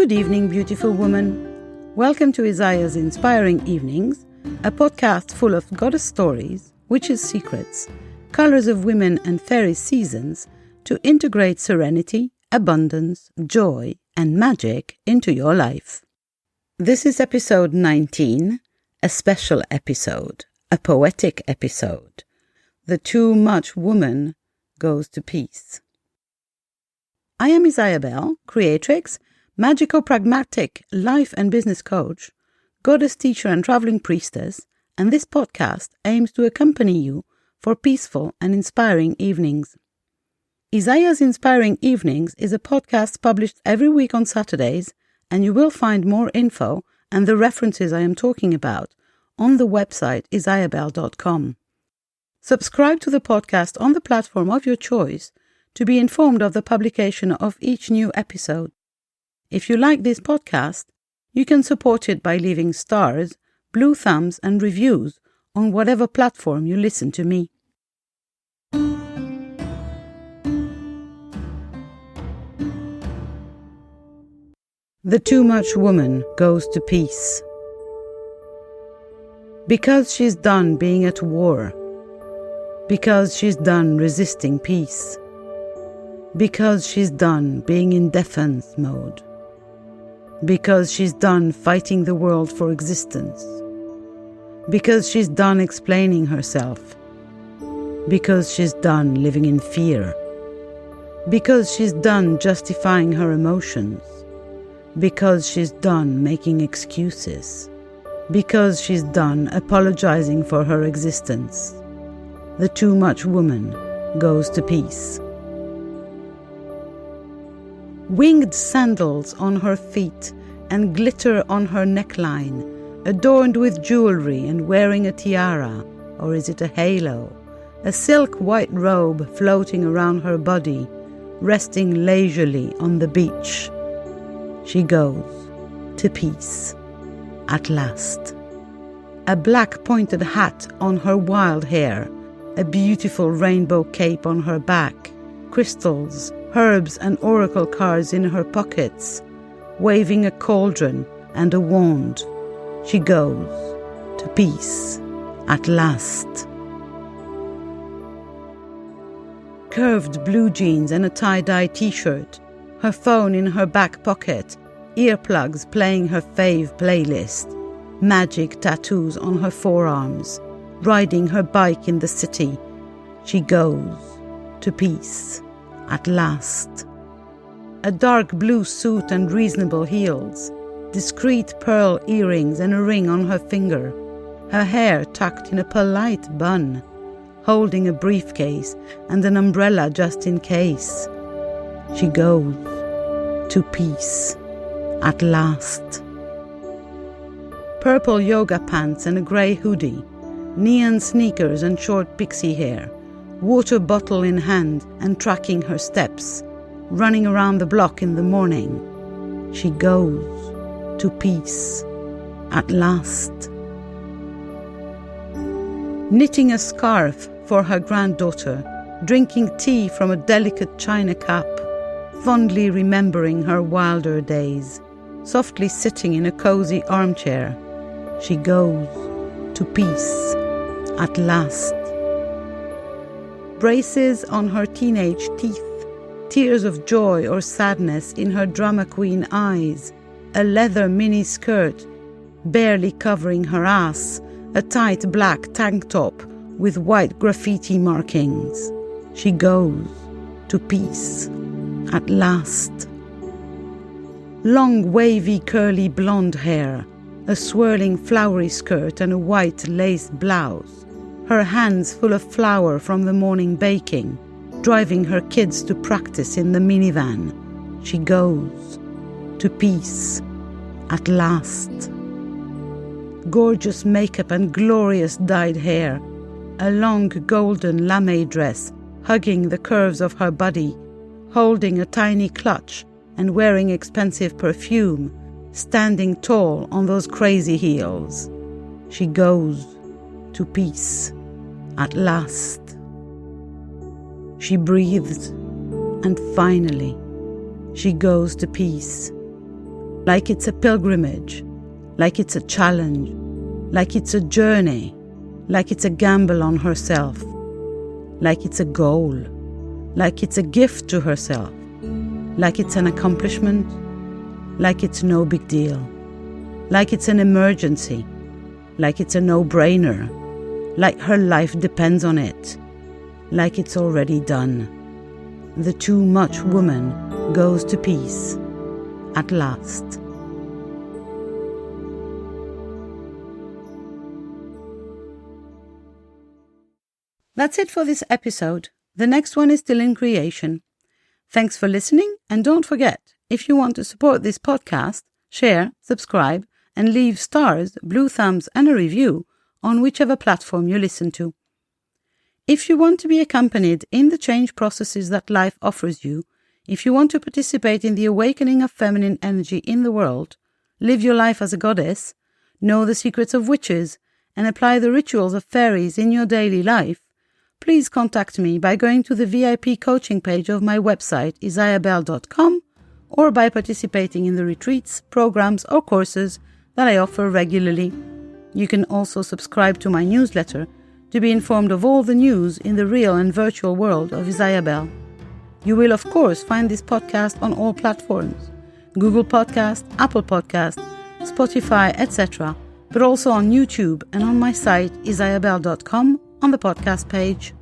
Good evening, beautiful woman. Welcome to Isaya's Inspiring Evenings, a podcast full of goddess stories, witches' secrets, colors of women and fairy seasons to integrate serenity, abundance, joy, and magic into your life. This is episode 19, a special episode, a poetic episode. The TooMuch woman goes to peace. I am IsayaBelle, creatrix, magico-pragmatic life and business coach, goddess teacher and traveling priestess, and this podcast aims to accompany you for peaceful and inspiring evenings. Isaya's Inspiring Evenings is a podcast published every week on Saturdays, and you will find more info and the references I am talking about on the website IsayaBelle.com. Subscribe to the podcast on the platform of your choice to be informed of the publication of each new episode. If you like this podcast, you can support it by leaving stars, blue thumbs, and reviews on whatever platform you listen to me. The TooMuch woman goes to peace. Because she's done being at war. Because she's done resisting peace. Because she's done being in defense mode. Because she's done fighting the world for existence. Because she's done explaining herself. Because she's done living in fear. Because she's done justifying her emotions. Because she's done making excuses. Because she's done apologizing for her existence. The TooMuch woman goes to peace. Winged sandals on her feet and glitter on her neckline, adorned with jewelry and wearing a tiara, or is it a halo? A silk white robe floating around her body, resting leisurely on the beach. She goes to peace, at last. A black pointed hat on her wild hair, a beautiful rainbow cape on her back, crystals, herbs and oracle cards in her pockets, waving a cauldron and a wand. She goes to peace at last. Curved blue jeans and a tie-dye t-shirt, her phone in her back pocket, earplugs playing her fave playlist, magic tattoos on her forearms, riding her bike in the city. She goes to peace at last. A dark blue suit and reasonable heels, discreet pearl earrings and a ring on her finger, her hair tucked in a polite bun, holding a briefcase and an umbrella just in case. She goes to peace at last. Purple yoga pants and a grey hoodie, neon sneakers and short pixie hair, water bottle in hand and tracking her steps, running around the block in the morning. She goes to peace at last. Knitting a scarf for her granddaughter, drinking tea from a delicate china cup, fondly remembering her wilder days, softly sitting in a cozy armchair. She goes to peace at last. Braces on her teenage teeth, tears of joy or sadness in her drama queen eyes, a leather mini skirt barely covering her ass, a tight black tank top with white graffiti markings. She goes to peace at last. Long wavy curly blonde hair, a swirling flowery skirt and a white lace blouse, her hands full of flour from the morning baking, driving her kids to practice in the minivan. She goes to peace at last. Gorgeous makeup and glorious dyed hair, a long golden lame dress hugging the curves of her body, holding a tiny clutch and wearing expensive perfume, standing tall on those crazy heels. She goes to peace at last. She breathes, and finally, she goes to peace. like it's a pilgrimage, like it's a challenge, like it's a journey, like it's a gamble on herself, like it's a goal, like it's a gift to herself, like it's an accomplishment, like it's no big deal, like it's an emergency, like it's a no-brainer, like her life depends on it, like it's already done. The TooMuch woman goes to peace at last. That's it for this episode. The next one is still in creation. Thanks for listening, and don't forget, if you want to support this podcast, share, subscribe, and leave stars, blue thumbs, and a review on whichever platform you listen to. If you want to be accompanied in the change processes that life offers you, if you want to participate in the awakening of feminine energy in the world, live your life as a goddess, know the secrets of witches, and apply the rituals of fairies in your daily life, please contact me by going to the VIP coaching page of my website, IsayaBelle.com, or by participating in the retreats, programs, or courses that I offer regularly. You can also subscribe to my newsletter to be informed of all the news in the real and virtual world of IsayaBelle. You will, of course, find this podcast on all platforms: Google Podcast, Apple Podcast, Spotify, etc., but also on YouTube and on my site, IsayaBelle.com, on the podcast page.